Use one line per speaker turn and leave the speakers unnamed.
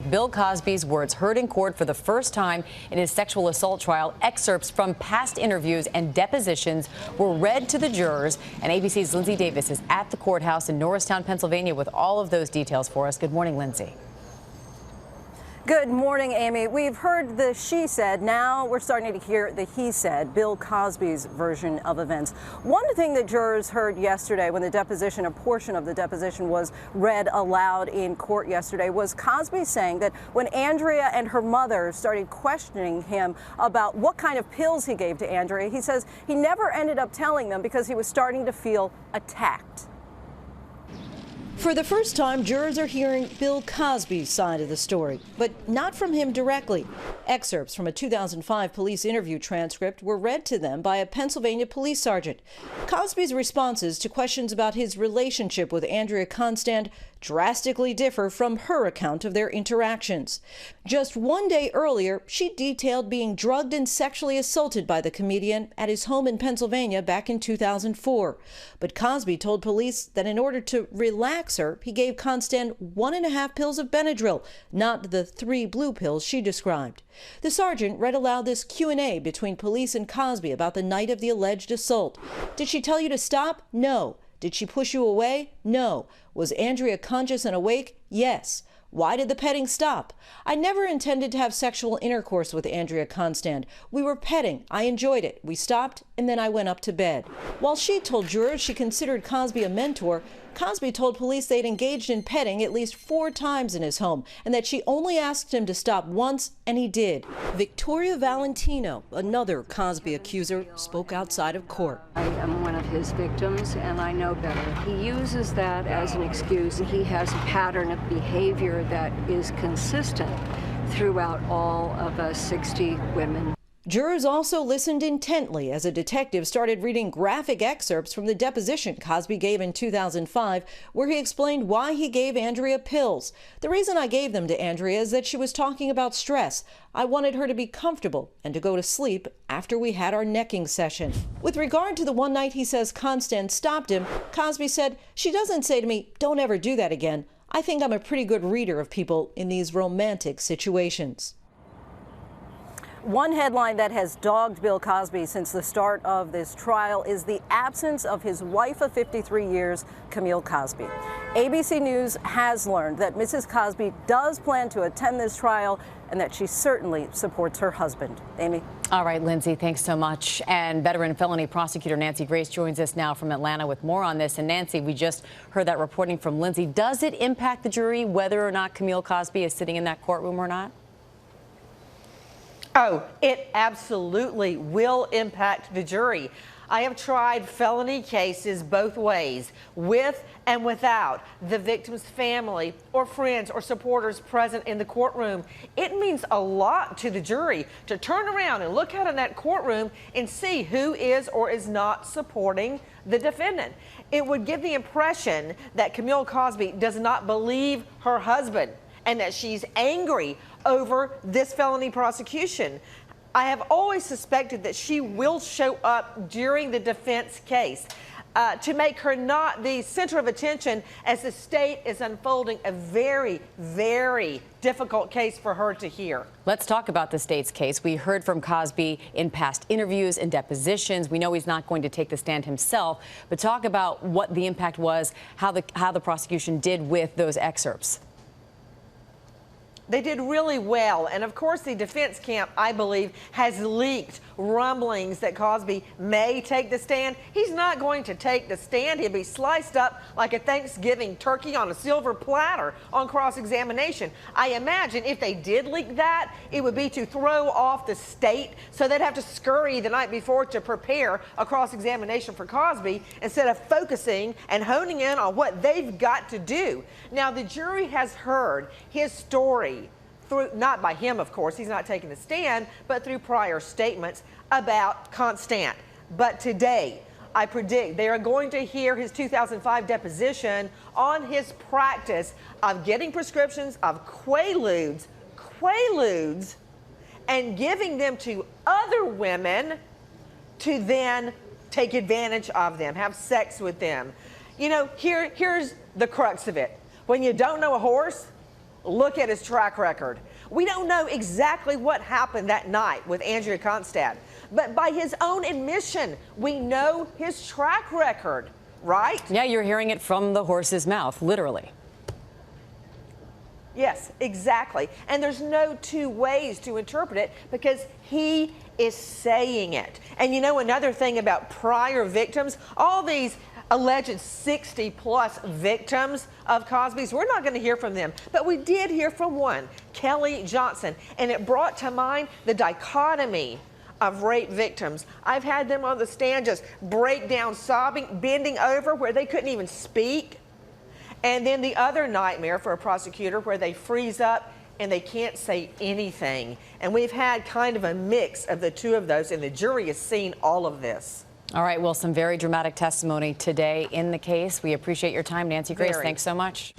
Bill Cosby's words heard in court for the first time in his sexual assault trial. Excerpts from past interviews and depositions were read to the jurors. And ABC's Lindsay Davis is at the courthouse in Norristown, Pennsylvania, with all of those details for us. Good morning, Lindsay.
Good morning, Amy. We've heard the she said. Now we're starting to hear the he said, Bill Cosby's version of events. One thing that jurors heard yesterday when the deposition, a portion of the deposition was read aloud in court yesterday, was Cosby saying that when Andrea and her mother started questioning him about what kind of pills he gave to Andrea, he says he never ended up telling them because he was starting to feel attacked.
For the first time, jurors are hearing Bill Cosby's side of the story, but not from him directly. Excerpts from a 2005 police interview transcript were read to them by a Pennsylvania police sergeant. Cosby's responses to questions about his relationship with Andrea Constand drastically differ from her account of their interactions. Just one day earlier, she detailed being drugged and sexually assaulted by the comedian at his home in Pennsylvania back in 2004. But Cosby told police that in order to relax her, he gave Constand 1.5 pills of Benadryl, not the 3 blue pills she described. The sergeant read aloud this Q&A between police and Cosby about the night of the alleged assault. Did she tell you to stop? No. Did she push you away? No. Was Andrea conscious and awake? Yes. Why did the petting stop? I never intended to have sexual intercourse with Andrea Constand. We were petting. I enjoyed it. We stopped, and then I went up to bed. While she told jurors she considered Cosby a mentor, Cosby told police they'd engaged in petting at least 4 times in his home and that she only asked him to stop once, and he did. Victoria Valentino, another Cosby accuser, spoke outside of court.
I am one of his victims, and I know better. He uses that as an excuse. He has a pattern of behavior that is consistent throughout all of us 60 women.
Jurors also listened intently as a detective started reading graphic excerpts from the deposition Cosby gave in 2005, where he explained why he gave Andrea pills. The reason I gave them to Andrea is that she was talking about stress. I wanted her to be comfortable and to go to sleep after we had our necking session. With regard to the one night he says Constand stopped him, Cosby said, "She doesn't say to me, 'Don't ever do that again.' I think I'm a pretty good reader of people in these romantic situations."
One headline that has dogged Bill Cosby since the start of this trial is the absence of his wife of 53 years, Camille Cosby. ABC News has learned that Mrs. Cosby does plan to attend this trial and that she certainly supports her husband. Amy?
All right, Lindsay, thanks so much. And veteran felony prosecutor Nancy Grace joins us now from Atlanta with more on this. And Nancy, we just heard that reporting from Lindsay. Does it impact the jury whether or not Camille Cosby is sitting in that courtroom or not?
Oh, it absolutely will impact the jury. I have tried felony cases both ways, with and without the victim's family or friends or supporters present in the courtroom. It means a lot to the jury to turn around and look out in that courtroom and see who is or is not supporting the defendant. It would give the impression that Camille Cosby does not believe her husband and that she's angry over this felony prosecution. I have always suspected that she will show up during the defense case to make her not the center of attention as the state is unfolding a very, very difficult case for her to hear.
Let's talk about the state's case. We heard from Cosby in past interviews and depositions. We know he's not going to take the stand himself, but talk about what the impact was, how the prosecution did with those excerpts.
They did really well, and of course the defense camp, I believe, has leaked rumblings that Cosby may take the stand. He's not going to take the stand. He'll be sliced up like a Thanksgiving turkey on a silver platter on cross-examination. I imagine if they did leak that, it would be to throw off the state, so they'd have to scurry the night before to prepare a cross-examination for Cosby instead of focusing and honing in on what they've got to do. Now, the jury has heard his story through, not by him, of course, he's not taking the stand, but through prior statements about Constand. But today, I predict they are going to hear his 2005 deposition on his practice of getting prescriptions of Quaaludes, and giving them to other women to then take advantage of them, have sex with them. You know, here's the crux of it. When you don't know a horse, look at his track record. We don't know exactly what happened that night with Andrea Constand, but by his own admission, we know his track record, right?
Yeah, you're hearing it from the horse's mouth, literally.
Yes, exactly. And there's no two ways to interpret it because he is saying it. And you know another thing about prior victims, all these alleged 60-plus victims of Cosby's, we're not going to hear from them. But we did hear from one, Kelly Johnson, and it brought to mind the dichotomy of rape victims. I've had them on the stand just break down, sobbing, bending over where they couldn't even speak. And then the other nightmare for a prosecutor where they freeze up and they can't say anything. And we've had kind of a mix of the two of those, and the jury has seen all of this.
All right, well, some very dramatic testimony today in the case. We appreciate your time, Nancy Grace.
Very.
Thanks so much.